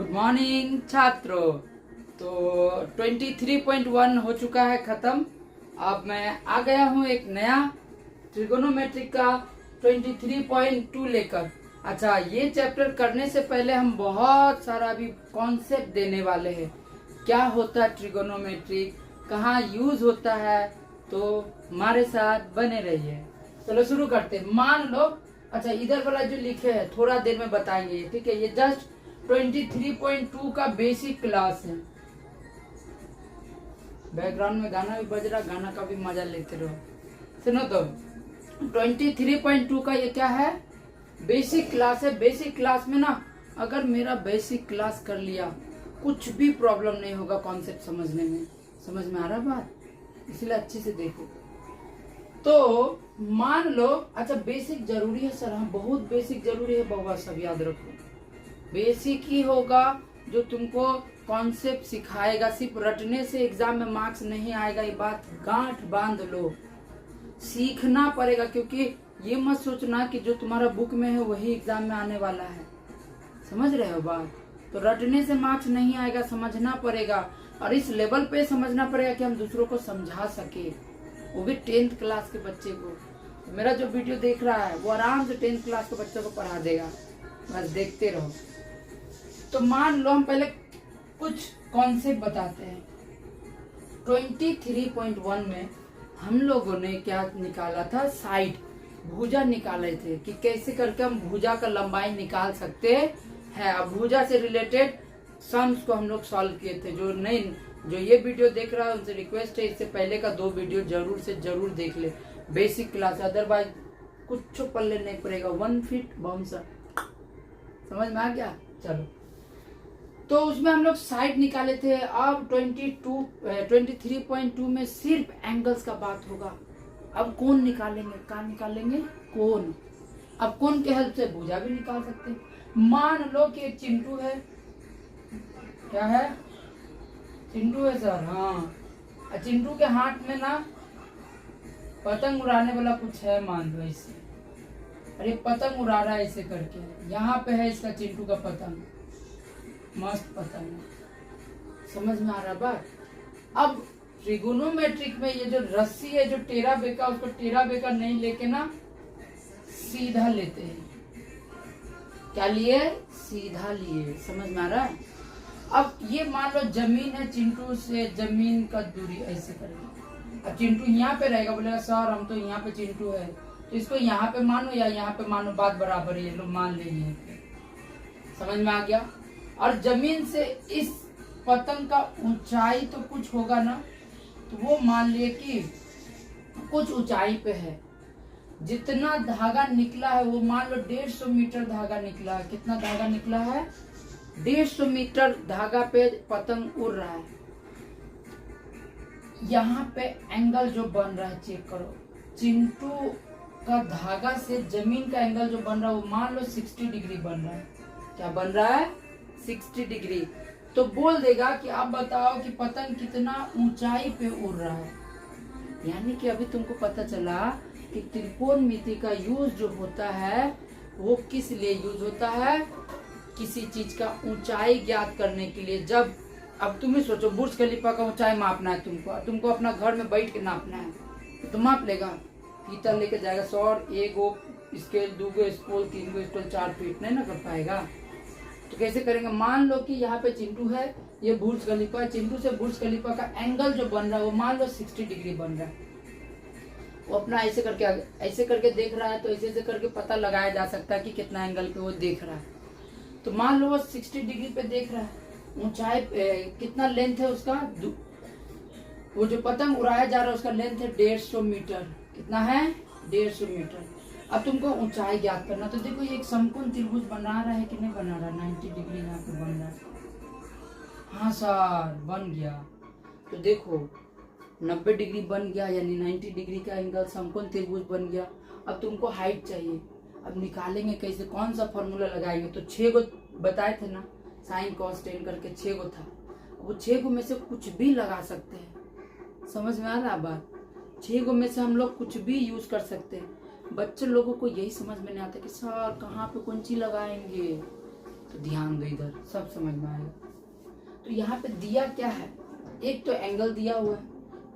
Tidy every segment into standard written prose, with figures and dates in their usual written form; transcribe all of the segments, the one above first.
Good morning छात्रों। तो 23.1 हो चुका है खत्म। अब मैं आ गया हूँ एक नया ट्रिगोनोमेट्री का 23.2 लेकर। अच्छा, ये चैप्टर करने से पहले हम बहुत सारा अभी कॉन्सेप्ट देने वाले हैं। क्या होता है ट्रिगोनोमेट्री, कहाँ यूज होता है, तो हमारे साथ बने रहिए। चलो शुरू करते हैं। मान लो, अच्छा इधर वाला जो लिखे है थोड़ा देर में बताएंगे, ठीक है। ये जस्ट 23.2 का बेसिक क्लास है। बैकग्राउंड में गाना भी बज रहा, गाना का भी मजा लेते रहो। सुनो तो 23.2 का ये क्या है, बेसिक क्लास है। बेसिक क्लास में ना, अगर मेरा बेसिक क्लास कर लिया कुछ भी प्रॉब्लम नहीं होगा कॉन्सेप्ट समझने में। समझ में आ रहा बात, इसलिए अच्छे से देखो। तो मान लो, अच्छा बेसिक जरूरी है सर, हाँ बहुत बेसिक जरूरी है बउआ, सब याद रखो। बेसिक ही होगा जो तुमको कॉन्सेप्ट सिखाएगा। सिर्फ रटने से एग्जाम में मार्क्स नहीं आएगा, ये बात गांठ बांध लो। सीखना पड़ेगा, क्योंकि ये मत सोचना कि जो तुम्हारा बुक में है वही एग्जाम में आने वाला है। समझ रहे हो बात? तो रटने से मार्क्स नहीं आएगा, समझना पड़ेगा। और इस लेवल पे समझना पड़ेगा कि हम दूसरों को समझा सके, वो भी 10th क्लास के बच्चे को। तो मेरा जो वीडियो देख रहा है वो आराम से 10th क्लास के बच्चों को पढ़ा देगा, बस देखते रहो। तो मान लो हम पहले कुछ कॉन्सेप्ट बताते हैं। 23.1 में हम लोगों ने क्या निकाला था, साइड भुजा निकाले थे कि कैसे करके हम भुजा का लंबाई निकाल सकते हैं। अब भुजा से रिलेटेड सम्स को हम लोग सॉल्व किए थे। जो ये वीडियो देख रहा है उनसे रिक्वेस्ट है, इससे पहले का 2 वीडियो जरूर से जरूर देख ले। बेसिक क्लास, अदरवाइज कुछ पल्ले नहीं पड़ेगा। 1 फीट बाउंसर, समझ में आ गया? चलो, तो उसमें हम लोग साइड निकाले थे। अब 23.2 में सिर्फ एंगल्स का बात होगा। अब कोण निकालेंगे, कहाँ निकालेंगे? कोण। अब कोण के हेल्प से भुजा भी निकाल सकते हैं। मान लो कि एक चिंटू है, क्या है? चिंटू है सर, हाँ। चिंटू के हाथ में ना पतंग उड़ाने वाला कुछ है, मान लो इसे। अरे पतंग उड़ा रहा है ऐसे करके, यहाँ पे है इसका चिंटू का पतंग, मस्त पतंग है। समझ में आ रहा बात? अब ट्रिगोनोमेट्रिक में ये जो रस्सी है, जो टेढ़ा बेका, उसको टेढ़ा बेका नहीं लेके ना सीधा लेते हैं। क्या लिए? सीधा लिए। समझ में आ रहा है? अब ये मान लो जमीन है, चिंटू से जमीन का दूरी ऐसे करेंगे। अब चिंटू यहाँ पे रहेगा, बोलेगा सर हम तो यहाँ पे चिंटू है, तो इसको यहाँ पे मानो या यहाँ पे मानो, बात बराबर है, ये लोग मान लेंगे। समझ में आ गया? और जमीन से इस पतंग का ऊंचाई तो कुछ होगा ना, तो वो मान लिए कि कुछ ऊंचाई पे है। जितना धागा निकला है वो मान लो 150 मीटर धागा निकला है। कितना धागा निकला है? 150 मीटर धागा पे पतंग उड़ रहा है। यहाँ पे एंगल जो बन रहा है चेक करो। चिंटू का धागा से जमीन का एंगल जो बन रहा है वो मान लो 60 डिग्री बन रहा है। क्या बन रहा है? 60 डिग्री। तो बोल देगा कि आप बताओ कि पतंग कितना ऊंचाई पे उड़ रहा है। यानी कि अभी तुमको पता चला कि त्रिकोणमिति का यूज जो होता है वो किस लिए यूज होता है? किसी चीज का ऊंचाई ज्ञात करने के लिए। जब अब तुम ही सोचो, बुर्ज खलीफा का ऊंचाई मापना है तुमको अपना घर में बैठ के नापना है, तो तुम माप लेगा? फीता लेके जाएगा, 100 गो स्केल, 2 गो स्केल, 3 गो स्केल, 4 फीट नहीं ना कर पाएगा। तो कैसे करेंगे? मान लो कि यहाँ पे चिंटू है, ये बुर्ज खलीफा है। चिंटू से बुर्ज खलीफा का एंगल जो बन रहा है वो मान लो 60 डिग्री बन रहा है। वो अपना ऐसे करके देख रहा है, तो ऐसे करके पता लगाया जा सकता है कि कितना एंगल पे वो देख रहा है। तो मान लो वो 60 डिग्री पे देख रहा है। ऊंचाई कितना लेंथ है उसका? वो जो पतंग उड़ाया जा रहा है उसका लेंथ है 150 मीटर। कितना है? 150 मीटर। अब तुमको ऊंचाई ज्ञात करना, तो देखो ये एक समकोण त्रिभुज बना रहा है कि नहीं बना रहा? 90 डिग्री यहाँ पे बन रहा है। हाँ सर बन गया। तो देखो 90 डिग्री बन गया, यानी 90 डिग्री का एंगल समकोण त्रिभुज बन गया। अब तुमको हाइट चाहिए। अब निकालेंगे कैसे, कौन सा फॉर्मूला लगाएंगे? तो 6 गो बताए थे ना, साइन कॉस टेन करके 6 गो था। वो 6 गो में से कुछ भी लगा सकते हैं। समझ में आ रहा बात? 6 गो में से हम लोग कुछ भी यूज कर सकते हैं। बच्चे लोगों को यही समझ में नहीं आता कि सर कहाँ पे कौन सी लगाएंगे। तो तो ध्यान दो, इधर सब समझ में आएगा। तो यहाँ पे दिया क्या है, एक तो एंगल दिया हुआ है,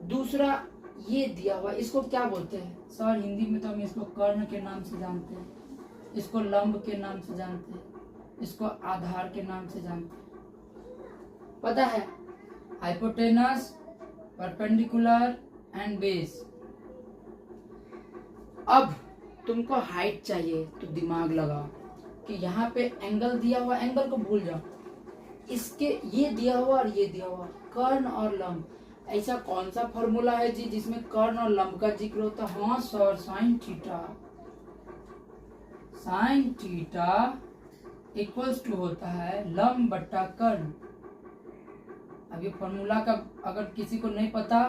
दूसरा ये दिया हुआ है, इसको क्या बोलते हैं सर? हिंदी में तो हम इसको कर्ण के नाम से जानते हैं, इसको लंब के नाम से जानते हैं, इसको आधार के नाम से जानते हैं। पता है? Hypotenuse, perpendicular and base. अब तुमको हाइट चाहिए तो दिमाग लगाओ कि यहाँ पे एंगल दिया हुआ, एंगल को भूल जाओ, इसके ये दिया हुआ और ये दिया हुआ, कर्ण और लंब। ऐसा कौन सा फॉर्मूला है जी जिसमें कर्ण और लंब का जिक्र होता है? हाँ sir, sine theta. Sine theta equals to होता है लंब बट्टा कर्ण। अब ये फॉर्मूला का अगर किसी को नहीं पता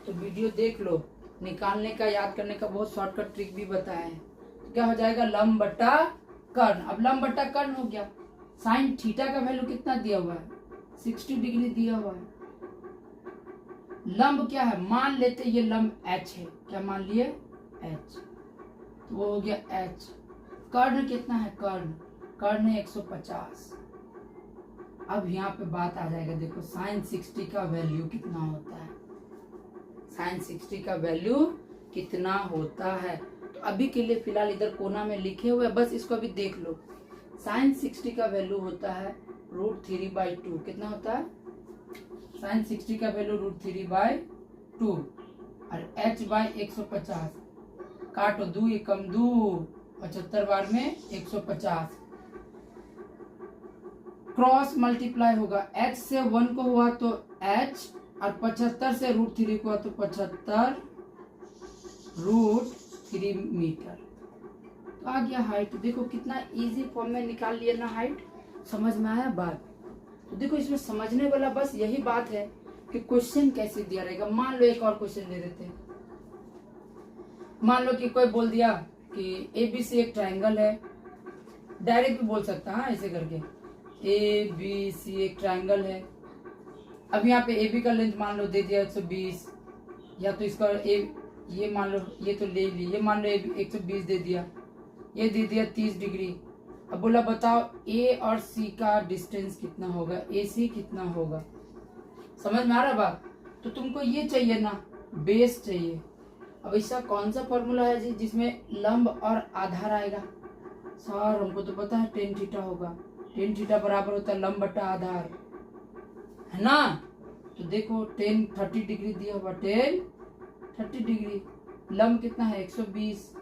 तो वीडियो देख लो, निकालने का, याद करने का बहुत शॉर्टकट ट्रिक भी बताया है। तो क्या हो जाएगा? लंब बट्टा कर्ण। अब लंब बट्टा कर्ण हो गया। साइन थीटा का वैल्यू कितना दिया हुआ है? 60 डिग्री दिया हुआ है। लंब क्या है? मान लेते ये लंब h है, क्या मान लिए? h, तो वो हो गया h। कर्ण कितना है? कर्ण है 150। अब यहाँ पे बात आ जाएगा, देखो साइन 60 का वैल्यू कितना होता है? साइन 60 का वैल्यू कितना होता है? तो अभी के लिए फिलहाल इधर कोना में लिखे हुए, बस इसको अभी देख लो। साइन 60 का वैल्यू होता है √3/2। कितना होता है? साइन 60 का वैल्यू √3/2 और h/150 काटो, 2 एकम 2, 75 बार में 150, क्रॉस मल्टीप्लाई होगा। h से 1 को हुआ तो h और 75 से √3 को हुआ तो 75 √3 मीटर। तो आ गया हाइट। देखो कितना इजी फॉर्म में निकाल लिया ना हाइट। समझ में आया बात? तो देखो इसमें समझने वाला बस यही बात है कि क्वेश्चन कैसे दिया रहेगा। मान लो एक और क्वेश्चन दे देते हैं। मान लो कि कोई बोल दिया कि ABC एक ट्रायंगल है, डायरेक्ट भी बोल सकता है ऐसे करके, ABC एक ट्रायंगल है। अब यहाँ पे AB का लेंथ मान लो दे दिया 120, या तो इसका ये मान लो, ये तो ले ली, ये मान लो 120 दे दिया, ये दे दिया 30 डिग्री। अब बोला बताओ A और C का डिस्टेंस कितना होगा, AC कितना होगा। समझ में आ रहा बात? तो तुमको ये चाहिए ना, बेस चाहिए। अब ऐसा कौन सा फॉर्मूला है जी जिसमें लंब और आधार आएगा? सर हमको तो पता है टेन थीटा होगा। टेन थीटा बराबर होता है लंब बटा आधार, है ना? तो देखो टेन 30 डिग्री दिया हुआ, टेन 30 डिग्री। लंब कितना है? 120।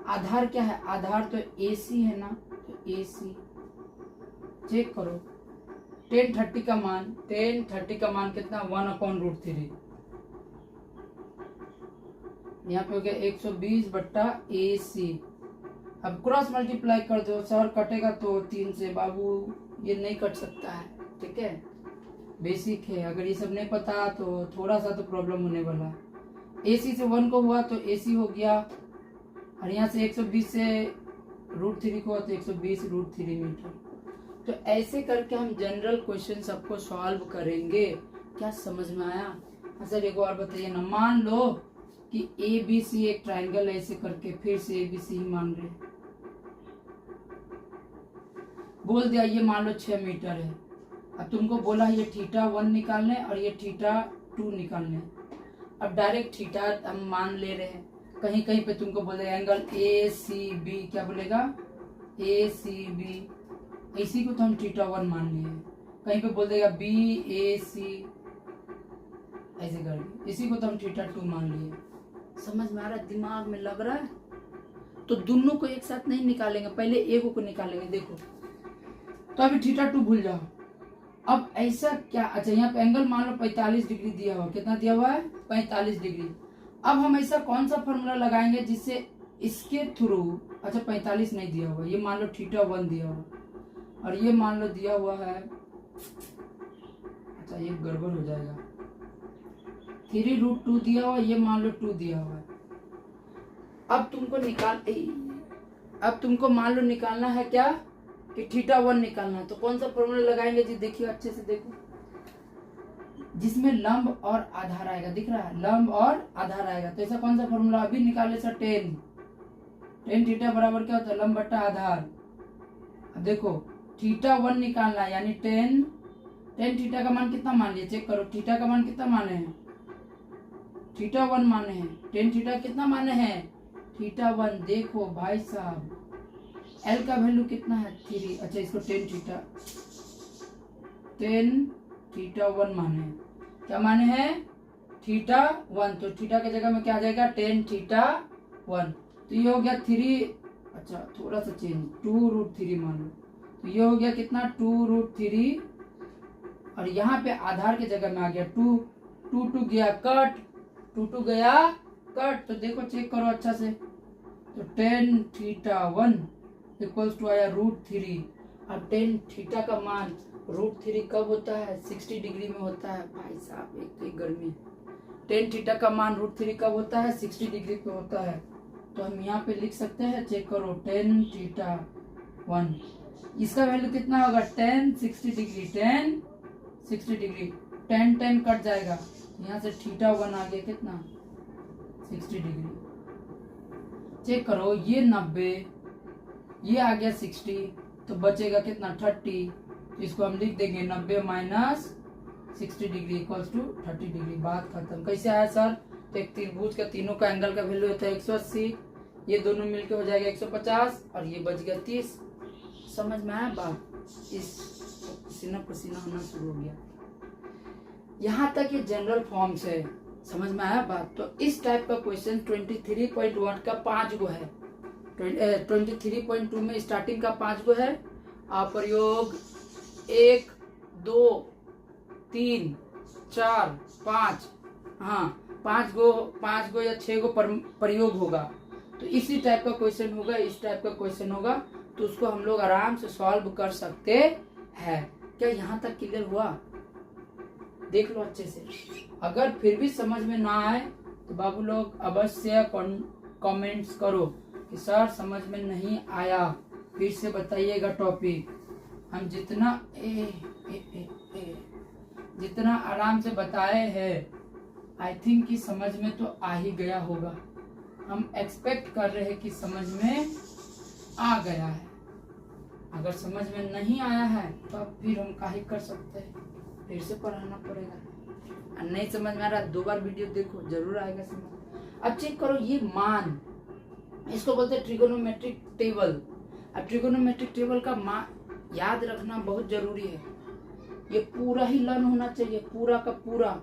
आधार क्या है? आधार तो AC है ना, तो AC चेक करो। टेन 30 का मान कितना? 1/√3। यहाँ पे हो गया 120 बट्टा AC। अब क्रॉस मल्टीप्लाई कर दो, सर कटेगा तो 3 से। बाबू ये नहीं कट सकता है, ठीक है? बेसिक है, अगर ये सब नहीं पता तो थोड़ा सा तो प्रॉब्लम होने वाला है। AC से 1 को हुआ तो AC हो गया, और यहाँ से 120 से √3 को हुआ तो 120 √3 मीटर। तो ऐसे करके हम जनरल क्वेश्चन सबको सॉल्व करेंगे। क्या समझ में आया? सर एक और बताइए ना, मान लो कि ABC एक ट्रायंगल है, ऐसे करके फिर से ABC ही मान रहे, बोल दिया ये मान लो 6 मीटर है। अब तुमको बोला ये θ1 निकालने और ये θ2 निकालने। अब डायरेक्ट थीटा हम मान ले रहे हैं। कहीं कहीं पे तुमको बोलेगा एंगल ACB, क्या बोलेगा? ACB, इसी को तो हम θ1 मान लिए। कहीं पे बोल देगा BAC, ऐसे कर, इसी को तो हम θ2 मान लिए। समझ में आ रहा है? दिमाग में लग रहा है? तो दोनों को एक साथ नहीं निकालेंगे, पहले एक को निकालेंगे। देखो तो अभी θ2 भूल जाओ। अब ऐसा क्या, अच्छा यहाँ पे एंगल मान लो 45 डिग्री दिया हुआ, कितना दिया हुआ है? 45 डिग्री। अब हम ऐसा कौन सा फॉर्मूला लगाएंगे जिससे इसके थ्रू, अच्छा 45 नहीं दिया हुआ, ये मान लो θ1 दिया हुआ, और ये मान लो दिया हुआ है, अच्छा ये गड़बड़ हो जाएगा, 3√2 दिया हुआ, ये मान लो 2 दिया हुआ है। अब तुमको मान लो निकालना है क्या कि θ1 निकालना है। तो कौन सा फॉर्मूला लगाएंगे जी? देखिए अच्छे से देखो, जिसमें लंब और आधार आएगा। दिख रहा है? लंब और आधार आएगा। तो ऐसा कौन सा फॉर्मूला अभी निकाले सर? टेन थीटा बराबर क्या होता है? लंब बट्टा आधार। अब देखो थीटा 1 निकालना है, यानी टेन थीटा का मान कितना मान लिया, चेक करो थीटा का मान कितना माने हैं, थीटा 1 माने हैं, टेन थीटा कितना माने हैं, थीटा 1। देखो भाई साहब एल का वैल्यू कितना है 3, अच्छा इसको टेन थीटा 1 माने हैं, क्या माने हैं थीटा 1, तो थीटा की जगह में क्या आ जाएगा टेन थीटा 1, तो ये हो गया 3, अच्छा थोड़ा सा चेंज 2√3 मान लो, तो ये हो गया कितना 2√3, और यहाँ पे आधार की जगह में आ गया 2 गया कट, 2 गया कट, तो देखो चेक करो अच्छा से, तो टेन थीटा 1 इक्वल्स टू आया √3। अब टेन थीटा का मान √3 कब होता है, 60 डिग्री में होता है भाई साहब, एक तो गर्मी। टेन थीटा का मान √3 कब होता है, 60 डिग्री पे होता है, तो हम यहाँ पे लिख सकते हैं, चेक करो टेन थीटा 1, इसका वैल्यू कितना होगा 10 60 डिग्री, 10 60 डिग्री, 10 कट जाएगा, यहाँ से थीटा 1 आ गया कितना 60 डिग्री, चेक करो ये 90, ये आ गया 60, तो बचेगा कितना 30, तो इसको हम लिख देंगे 90 minus 60 degree equals to 30 degree, बात खत्म। कैसे आया सर, तो एक त्रिभुज का तीनों का एंगल का वैल्यू होता है 180, ये दोनों मिलके हो जाएगा 150, और ये बच गया 30, समझ में आया बात, इस पसीना पसीना होना शुरू हो गया। यहाँ तक ये जनरल फॉर्म से समझ में आया बात। तो इस टाइप का क्वेश्चन 23.1 का 5 गो है, 23.2 में स्टार्टिंग का 5 गो है, प्रयोग 1 2 3 4 5, हाँ 5 गो या 6 गो प्रयोग होगा, तो इसी टाइप का क्वेश्चन होगा, इस टाइप का क्वेश्चन होगा, तो उसको हम लोग आराम से सॉल्व कर सकते हैं। क्या यहाँ तक क्लियर हुआ, देख लो अच्छे से। अगर फिर भी समझ में ना आए तो बाबू लोग अवश्य कमेंट्स करो कि सर समझ में नहीं आया, फिर से बताइएगा टॉपिक। हम जितना आराम से बताए हैं, आई थिंक कि समझ में तो आ ही गया होगा। हम एक्सपेक्ट कर रहे हैं कि समझ में आ गया है। अगर समझ में नहीं आया है तो अब फिर हम काहे कर सकते हैं, फिर से पढ़ाना पड़ेगा। नहीं समझ में आ रहा, 2 बार वीडियो देखो, जरूर आएगा समझ। अब चेक करो ये मान, इसको बोलते हैं ट्रिगोनोमेट्रिक टेबल। अब ट्रिगोनोमेट्रिक टेबल का मान याद रखना बहुत जरूरी है, ये पूरा ही लर्न होना चाहिए, पूरा का पूरा।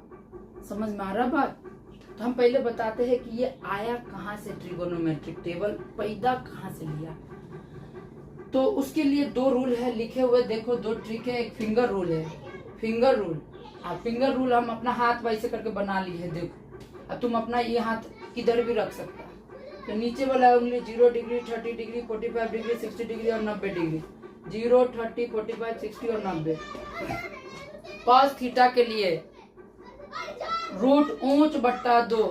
समझ में आ रहा बात। तो हम पहले बताते हैं कि ये आया कहाँ से, ट्रिगोनोमेट्रिक टेबल पैदा कहाँ से लिया। तो उसके लिए 2 रूल है लिखे हुए, देखो 2 ट्रिक है। एक फिंगर रूल है, फिंगर रूल। अब फिंगर रूल हम अपना हाथ वैसे करके बना लिए है, देखो। अब तुम अपना ये हाथ किधर भी रख सकता है। तो नीचे वाला उंगली 0 डिग्री 30 डिग्री 45 डिग्री 60 डिग्री और 90 डिग्री, 0 30 45 60 और 90। कॉस थीटा के लिए रूट ऊंच बट्टा 2,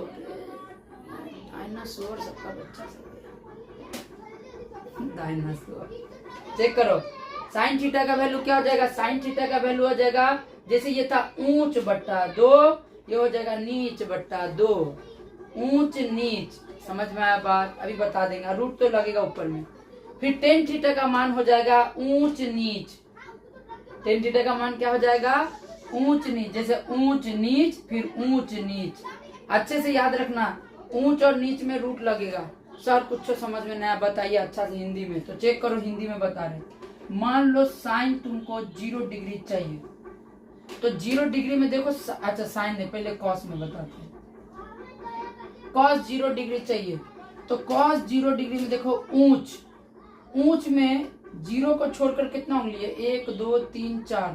डायनासोर सबका बच्चा डायनासोर। चेक करो साइन थीटा का वैल्यू क्या हो जाएगा, साइन थीटा का वैल्यू हो जाएगा, जैसे ये था ऊंच बट्टा 2, ये हो जाएगा नीच बट्टा 2, ऊंच नीच। समझ में आया बात, अभी बता देंगे। रूट तो लगेगा ऊपर में। फिर टेन थीटा का मान हो जाएगा ऊंच नीच। टेन थीटा का मान क्या हो जाएगा, ऊंच नीच। जैसे ऊंच नीच फिर ऊंच नीच, अच्छे से याद रखना। ऊंच और नीच में रूट लगेगा। सर कुछ समझ में नया बताइए अच्छा से हिंदी में, तो चेक करो हिंदी में बता रहे। मान लो साइन तुमको 0 डिग्री चाहिए, तो 0 डिग्री में देखो, अच्छा साइन नहीं, पहले कॉस में बताते हैं। कॉस 0 डिग्री चाहिए, तो कॉस 0 डिग्री में देखो ऊंच, ऊंच में 0 को छोड़कर कितना उंगली है, 1 2 3 4,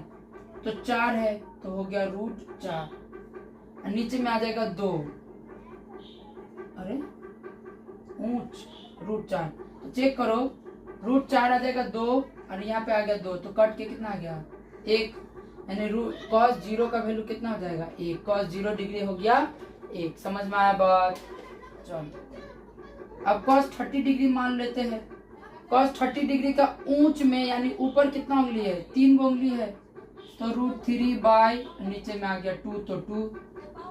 तो 4 है, तो हो गया रूट 4। नीचे में आ जाएगा 2, अरे ऊंच रूट 4, तो चेक करो रूट 4 आ जाएगा 2, और यहाँ पे आ गया 2, तो कट के कितना आ गया 1, यानी रूट कॉस 0 का वैल्यू कितना हो जाएगा 1, कॉस 0 डिग्री हो गया 1। समझ में आया बात। चलो अब कॉस 30 डिग्री मान लेते हैं। कॉस 30 डिग्री का ऊंच में यानी ऊपर कितना उंगली है, 3 उंगली है, तो रूट 3 बाई नीचे में आ गया 2, तो 2।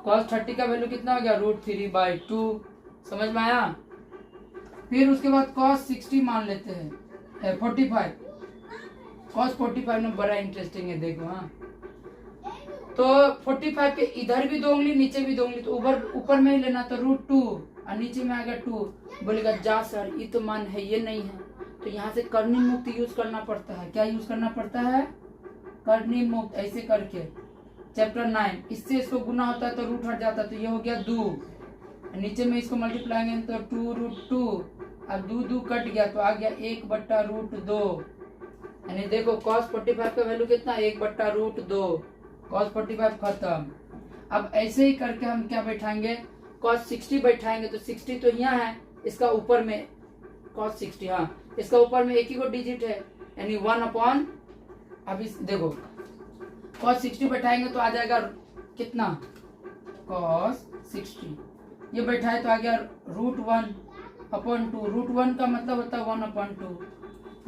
कॉस 30 का वैल्यू कितना हो गया रूट 3 बाई 2। समझ में आया। फिर उसके बाद कॉस 60 मान लेते हैं 45, cos 45 में बड़ा इंटरेस्टिंग है, देखो। हाँ, तो 45 के इधर भी 2 उंगली, नीचे भी 2 उंगली, तो ऊपर में ही लेना, तो √2 और नीचे में आ गया 2। बोलेगा जा सर ये तो मान है, ये नहीं है, तो यहाँ से कर्णीय मुक्त यूज करना पड़ता है। क्या यूज करना पड़ता है? कर्णीय मुक्त। ऐसे करके चैप्टर 9, इससे इसको गुना होता है तो रूट हट जाता है, तो ये हो गया 2। नीचे में इसको मल्टीप्लाई तो 2√2, अब 2 कट गया तो आ गया 1/√2। यानी देखो cos 45 का वैल्यू कितना? 1/√2। cos 45 खत्म। अब ऐसे ही करके हम क्या बैठाएंगे? cos 60 बैठाएंगे, तो 60 तो यहाँ है, इसका ऊपर में cos 60, हाँ इसका ऊपर में एक ही को डिजिट है, यानी 1/। अब इस देखो cos 60 बैठाएंगे तो आ जाएगा कितना? cos 60 ये बैठाए तो आ गया √1/2। √1 का मतलब होता है 1/2।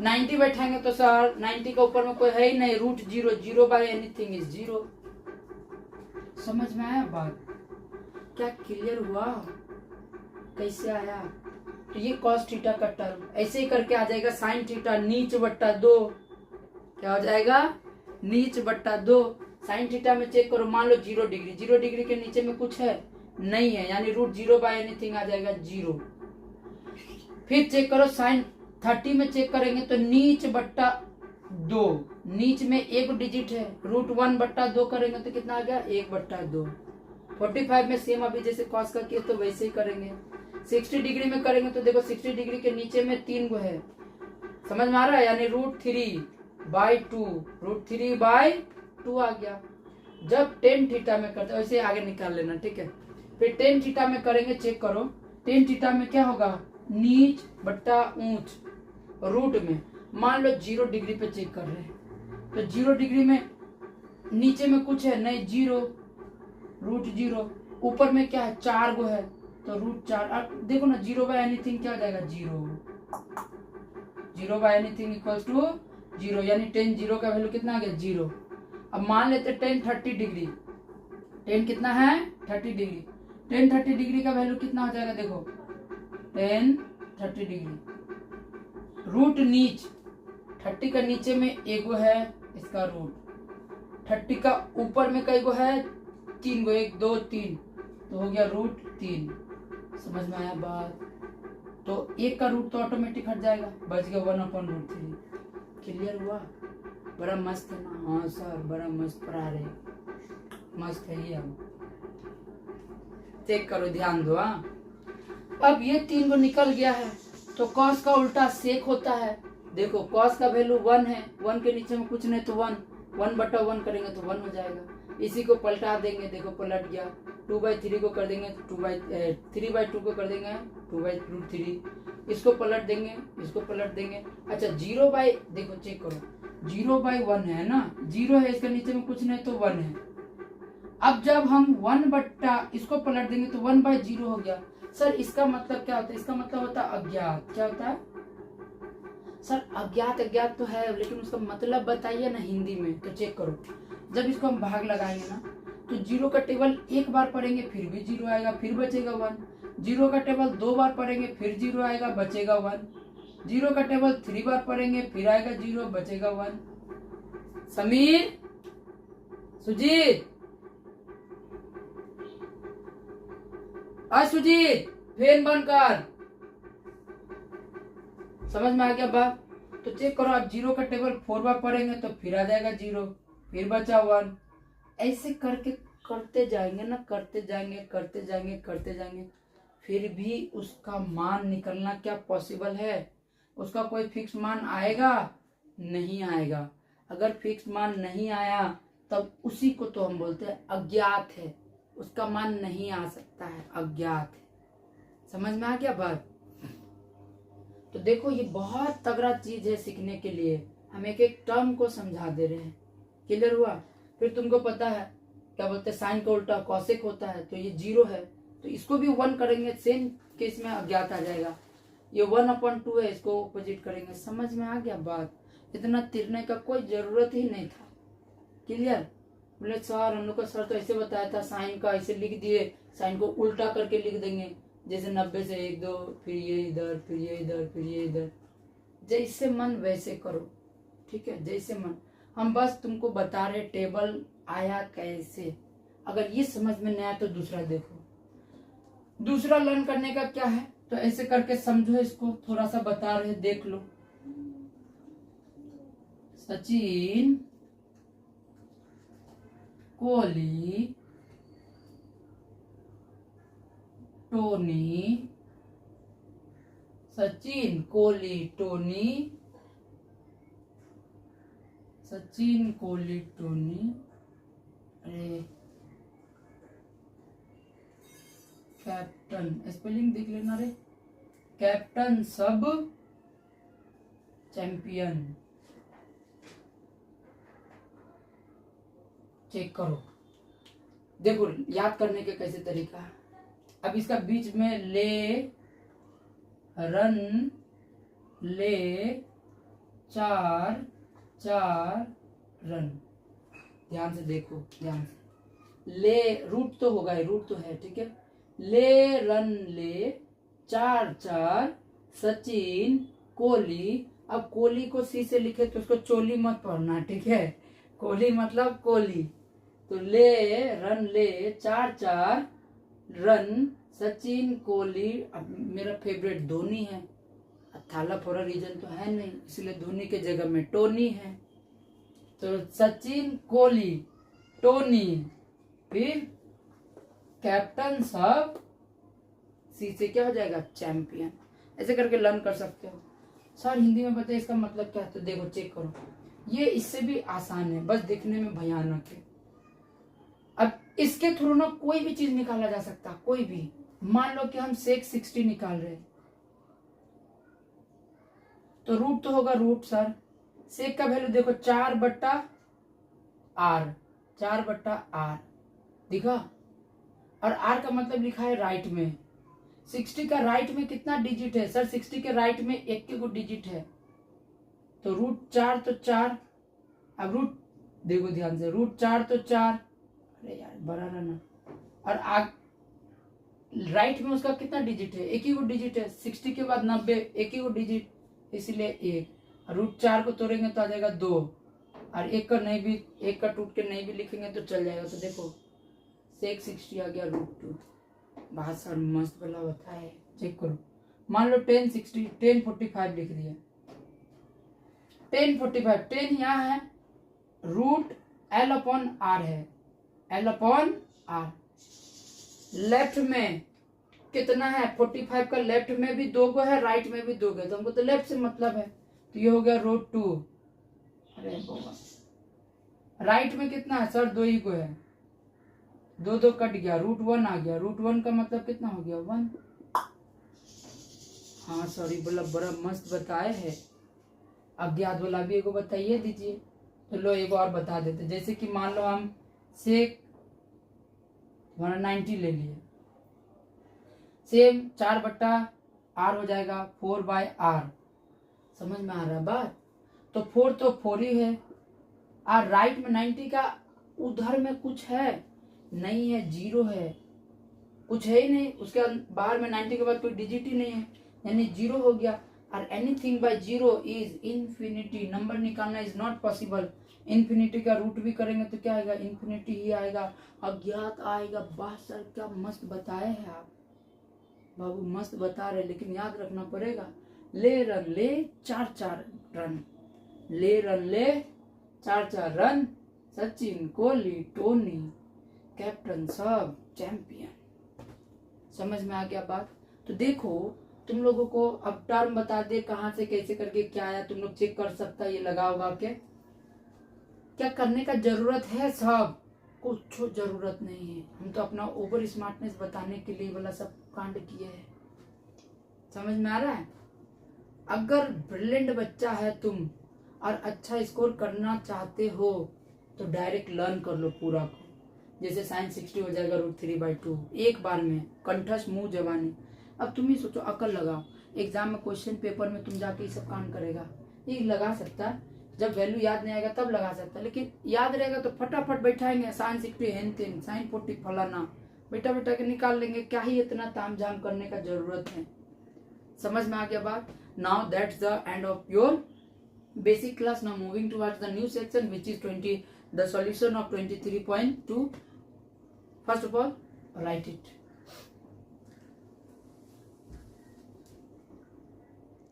90 बैठाएंगे तो सर 90 का ऊपर में कोई है ही नहीं, √0, 0/एनीथिंग इज 0। समझ में आया बात? क्या क्लियर हुआ? कैसे आया? तो ये cos थीटा का टर्म ऐसे ही करके आ जाएगा sin थीटा नीच बट्टा 2। क्या हो जाएगा? नीच बट्टा 2। sin थीटा में चेक करो, मान लो 0 डिग्री, 0 डिग्री के नीचे में कुछ है नहीं है, यानी √0/एनीथिंग आ जाएगा 0। फिर चेक करो sin 30 में चेक करेंगे तो नीच बट्टा 2, नीच में एक डिजिट है, √1/2 करेंगे तो कितना आ गया? 1/2। 45 में सेम अभी जैसे cos का किया तो वैसे ही करेंगे। 60 डिग्री में करेंगे तो देखो 60 डिग्री के नीचे में 3 गो है, समझ में आ रहा है? यानी √3/2, √3/2 आ गया। जब tan थीटा में करते वैसे आगे निकाल लेना, ठीक है। फिर tan थीटा में करेंगे, चेक करो tan थीटा में क्या होगा? नीच बट्टा ऊंच रूट में। मान लो 0 डिग्री पे चेक कर रहे हैं तो 0 डिग्री में नीचे में कुछ है नहीं, 0, √0। ऊपर में क्या है? 4 गो है तो √4। अब देखो ना 0/एनीथिंग क्या हो जाएगा? 0। 0/एनीथिंग इक्वल्स टू 0, यानी tan 0 का वैल्यू कितना आ गया? 0। अब मान लेते tan 30 डिग्री, tan कितना है? 30 डिग्री। tan 30 डिग्री का वैल्यू कितना हो जाएगा? देखो tan 30 डिग्री रूट नीच 30 का नीचे में एक गो है इसका रूट, 30 का ऊपर में कई गो है? 3 गो, 1 2 3, तो हो गया √3। समझ में आया बात? तो एक का रूट तो ऑटोमेटिक हट जाएगा, बच गया 1/√3। क्लियर हुआ? बड़ा मस्त है ना? हाँ सर बड़ा मस्त पढ़ा रहे, मस्त है ये। हम चेक करो, ध्यान दो। हाँ, अब ये 3 गो निकल गया है तो cos का उल्टा सेक होता है। देखो cos का वैल्यू 1 है, 1 के नीचे में कुछ नहीं तो 1, 1/1 करेंगे तो 1 हो जाएगा। इसी को पलटा देंगे, देखो पलट गया। 2/3 को कर देंगे 3/2 को कर देंगे 2/√3। इसको पलट देंगे, इसको पलट देंगे। अच्छा 0 बाई, देखो चेक करो 0/1 है ना, 0 है, इसके नीचे में कुछ नहीं तो 1 है। अब जब हम 1 इसको पलट देंगे तो 1/0 हो गया। सर इसका मतलब क्या होता है? इसका मतलब होता है अज्ञात। क्या होता है सर? अज्ञात। अज्ञात तो है, लेकिन उसका मतलब बताइए ना हिंदी में। तो चेक करो, जब इसको हम भाग लगाएंगे ना तो 0 का टेबल एक बार पढ़ेंगे फिर भी 0 आएगा, फिर बचेगा 1। 0 का टेबल 2 बार पढ़ेंगे फिर 0 आएगा, बचेगा 1। 0 का टेबल 3 बार पढ़ेंगे फिर आएगा 0, बचेगा 1। समीर, सुजीत, सुजीत फैन बंद कर। समझ में आ गया बात? तो चेक करो, आप 0 का टेबल 4 बार पढ़ेंगे तो फिर आ जाएगा 0, फिर बचा 1। ऐसे करके करते जाएंगे ना, करते जाएंगे करते जाएंगे करते जाएंगे, फिर भी उसका मान निकलना क्या पॉसिबल है? उसका कोई फिक्स मान आएगा? नहीं आएगा। अगर फिक्स मान नहीं आया तब उसी को तो हम बोलते हैं अज्ञात है, उसका मान नहीं आ सकता है, अज्ञात है। समझ में आ गया बात? तो देखो ये बहुत तगड़ा चीज है सीखने के लिए, हम एक एक टर्म को समझा दे रहे हैं। क्लियर हुआ? फिर तुमको पता है क्या बोलते हैं, साइन का उल्टा कॉसेक होता है, तो ये 0 है तो इसको भी 1 करेंगे, सेम केस में अज्ञात आ जाएगा। ये 1/2 है, इसको ऑपोजिट करेंगे। समझ में आ गया बात? इतना तिरने का कोई जरूरत ही नहीं था। क्लियर? बोले सर हम लोग का सर तो ऐसे बताया था, साइन का ऐसे लिख दिए, साइन को उल्टा करके लिख देंगे, जैसे 90 से 1 2, फिर ये इधर, फिर ये इधर, फिर ये इधर। जैसे मन वैसे करो, ठीक है, जैसे मन। हम बस तुमको बता रहे टेबल आया कैसे। अगर ये समझ में नहीं आया तो दूसरा देखो। दूसरा लर्न करने का क्या है, तो ऐसे करके समझो इसको, थोड़ा सा बता रहे, देख लो। Sachin, Kohli, Tony, Sachin, Kohli, Tony, Sachin, Kohli, Tony, अरे कैप्टन, स्पेलिंग देख लेना रे, कैप्टन सब चैंपियन। चेक करो, देखो याद करने के कैसे तरीका है। अब इसका बीच में ले, रन, ले, चार, चार, रन। ध्यान से देखो, ध्यान से। ले रूट तो होगा, रूट तो है, ठीक है। ले, रन, ले, चार, चार, सचिन, कोहली। अब कोहली को सी से लिखे तो उसको चोली मत पढ़ना, ठीक है। कोहली मतलब कोहली। तो ले, रन, ले, चार, चार, रन, सचिन, कोहली। अब मेरा फेवरेट धोनी है, थाला फॉर रीजन तो है नहीं, इसलिए धोनी के जगह में टोनी है। तो सचिन, कोहली, टोनी, फिर कैप्टन सब, सी से क्या हो जाएगा, चैंपियन। ऐसे करके लर्न कर सकते हो। सर हिंदी में बताइए इसका मतलब क्या है, तो देखो चेक करो, ये इससे भी आसान है, बस देखने में भयानक है। अब इसके थ्रू ना कोई भी चीज निकाला जा सकता, कोई भी। मान लो कि हम सेक 60 निकाल रहे हैं, तो रूट तो होगा रूट सर। सेक का वैल्यू देखो 4/r, 4/r दिखा। और r का मतलब लिखा है राइट में। 60 का राइट में कितना डिजिट है सर, 60 के राइट में 1 को डिजिट है, तो √4 तो 4। अब रूट देखो ध्यान से, √4 तो 4, अरे यार बड़ा रहना। और राइट में उसका कितना डिजिट है, 1 ही को डिजिट है। 60 के बाद 90, 1 ही को डिजिट, इसलिए 1। √4 को तोड़ेंगे तो आ जाएगा 2, और 1 का नहीं भी, 1 का टूट के नहीं भी लिखेंगे तो चल जाएगा। तो देखो सेक 60 आ गया √2। बहुत सर मस्त वाला होता है, चेक करो। मान लो 1045 लिख दिया, 1045, 10 यहाँ है, √L/r है, L/r। लेफ्ट में कितना है, 45 का लेफ्ट में भी 2 गो है, राइट में भी 2 गो है, तो हमको तो लेफ्ट से मतलब है, तो ये हो गया √2। अरे बाबा, राइट में कितना है सर, 2 ही गो है, 2 कट गया, √1 आ गया। √1 का मतलब कितना हो गया, 1। हाँ सॉरी बोला, बड़ा मस्त बताए है। अज्ञात वाला भी एगो बताइए दीजिए, तो लो एगो और बता देते। जैसे कि मान लो हम सेक 190 ले लिए, सेम 4/r हो जाएगा 4/r। समझ में आ रहा है बात। तो 4 तो 4 ही है, और राइट में 90 का उधर में कुछ है नहीं है, 0 है, कुछ है ही नहीं, उसके बाहर में 90 के बाद कोई डिजिट ही नहीं है, यानी 0 हो गया। और anything bye 0 is infinity, number निकालना इज नॉट पॉसिबल। इन्फिनिटी का रूट भी करेंगे तो क्या आएगा, इन्फिनिटी ही आएगा, अज्ञात आएगा। वाह सर क्या मस्त बताए हैं आप, बाबू मस्त बता रहे, लेकिन याद रखना पड़ेगा। ले, रन, ले, 4/4 रन, ले, रन, ले, 4/4 run, Sachin, Kohli, Tony, captain सब चैंपियन। समझ में आ गया बात। तो देखो तुम लोगों को अब टर्म बता दे कहां से कैसे करके क्या आया, तुम लोग चेक कर सकता है, ये लगा होगा के क्या करने का जरूरत है, सब कुछ जरूरत नहीं है। हम तो अपना ओवर स्मार्टनेस बताने के लिए वाला सब कांड किए हैं। समझ में आ रहा है। अगर ब्रिलियंट बच्चा है तुम और अच्छा स्कोर करना चाहते हो तो डायरेक्ट लर्न कर लो पूरा को। जैसे साइन 60 हो जाएगा √3/2 एक बार में, कंठस्थ मुंह जबानी। अब तुम ही सोचो, अकल लगाओ, एग्जाम में क्वेश्चन पेपर में तुम जाके ये सब कांड करेगा, ये लगा सकता है। जब वैल्यू याद नहीं आएगा तब लगा सकता है, लेकिन याद रहेगा तो फटाफट बैठाएंगे, साइन 60 हेन साइन 40 फलाना, बैठा बैठा के निकाल लेंगे। क्या ही इतना ताम झाम करने का जरूरत है। समझ में आ गया बात। Now that's the end of your basic class. Now moving towards the new section, which is the solution of 23.2. First of all, write it.